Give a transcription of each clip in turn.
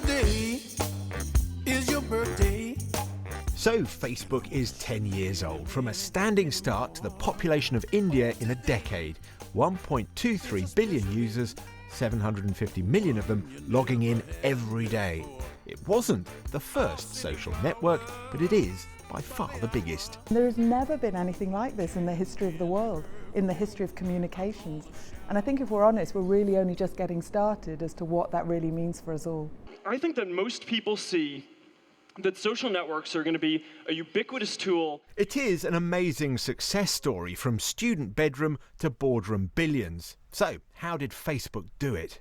today is your birthday. So Facebook is 10 years old, from a standing start to the population of India in a decade. 1.23 billion users, 750 million of them logging in every day. It wasn't the first social network, but it is by far the biggest. There has never been anything like this in the history of the world, in the history of communications. And I think if we're honest, we're really only just getting started as to what that really means for us all. I think that most people see that social networks are going to be a ubiquitous tool. It is an amazing success story, from student bedroom to boardroom billions. So, how did Facebook do it?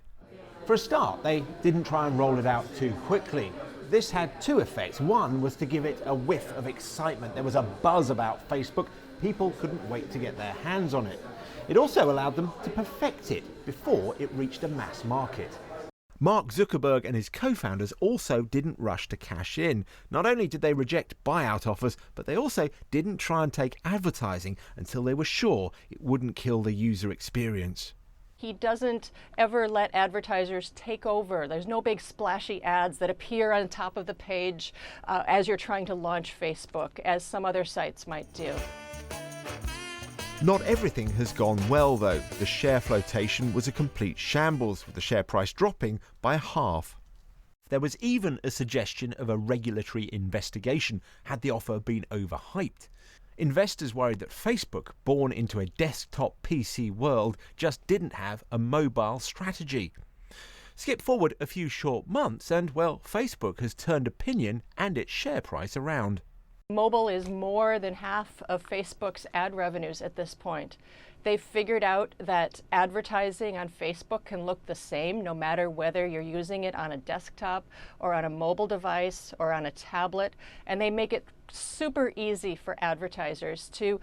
For a start, they didn't try and roll it out too quickly. This had two effects. One was to give it a whiff of excitement. There was a buzz about Facebook. People couldn't wait to get their hands on it. It also allowed them to perfect it before it reached a mass market. Mark Zuckerberg and his co-founders also didn't rush to cash in. Not only did they reject buyout offers, but they also didn't try and take advertising until they were sure it wouldn't kill the user experience. He doesn't ever let advertisers take over. There's no big splashy ads that appear on top of the page as you're trying to launch Facebook, as some other sites might do. Not everything has gone well, though. The share flotation was a complete shambles, with the share price dropping by half. There was even a suggestion of a regulatory investigation had the offer been overhyped. Investors worried that Facebook, born into a desktop PC world, just didn't have a mobile strategy. Skip forward a few short months and, well, Facebook has turned opinion and its share price around. Mobile is more than half of Facebook's ad revenues at this point. They've figured out that advertising on Facebook can look the same no matter whether you're using it on a desktop or on a mobile device or on a tablet, and they make it super easy for advertisers to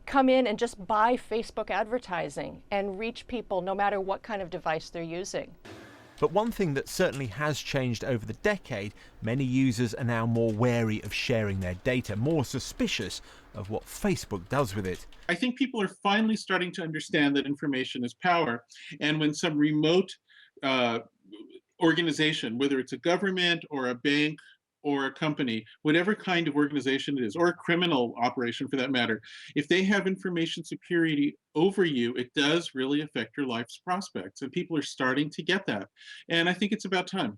come in and just buy Facebook advertising and reach people no matter what kind of device they're using. But one thing that certainly has changed over the decade, many users are now more wary of sharing their data, more suspicious of what Facebook does with it. I think people are finally starting to understand that information is power. And when some remote organization, whether it's a government or a bank or a company, whatever kind of organization it is, or a criminal operation for that matter, if they have information superiority over you, it does really affect your life's prospects. And people are starting to get that. And I think it's about time.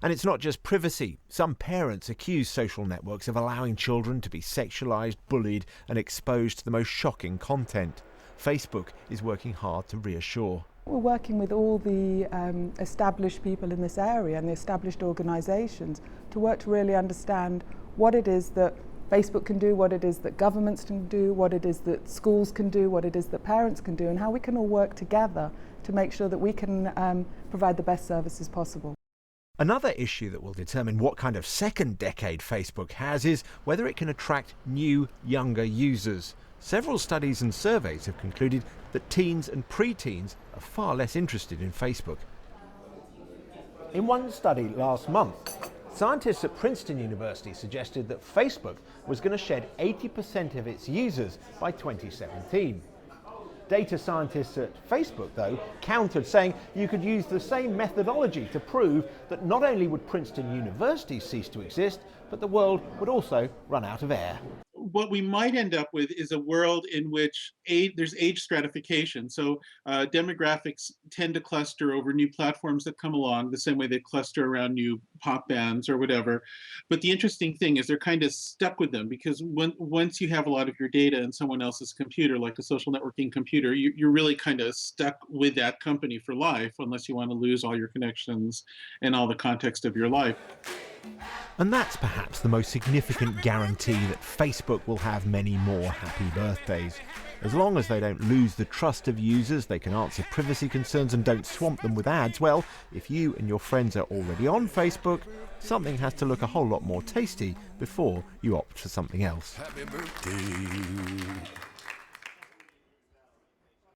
And it's not just privacy. Some parents accuse social networks of allowing children to be sexualised, bullied and exposed to the most shocking content. Facebook is working hard to reassure. We're working with all the established people in this area and the established organisations to work to really understand what it is that Facebook can do, what it is that governments can do, what it is that schools can do, what it is that parents can do, and how we can all work together to make sure that we can provide the best services possible. Another issue that will determine what kind of second decade Facebook has is whether it can attract new, younger users. Several studies and surveys have concluded that teens and pre-teens are far less interested in Facebook. In one study last month, scientists at Princeton University suggested that Facebook was going to shed 80% of its users by 2017. Data scientists at Facebook, though, countered, saying you could use the same methodology to prove that not only would Princeton University cease to exist, but the world would also run out of air. What we might end up with is a world in which there's age stratification. So demographics tend to cluster over new platforms that come along, the same way they cluster around new pop bands or whatever. But the interesting thing is they're kind of stuck with them, because once you have a lot of your data in someone else's computer, like a social networking computer, you're really kind of stuck with that company for life, unless you want to lose all your connections and all the context of your life. And that's perhaps the most significant guarantee that Facebook will have many more happy birthdays. As long as they don't lose the trust of users, they can answer privacy concerns and don't swamp them with ads, well, if you and your friends are already on Facebook, something has to look a whole lot more tasty before you opt for something else. Happy birthday.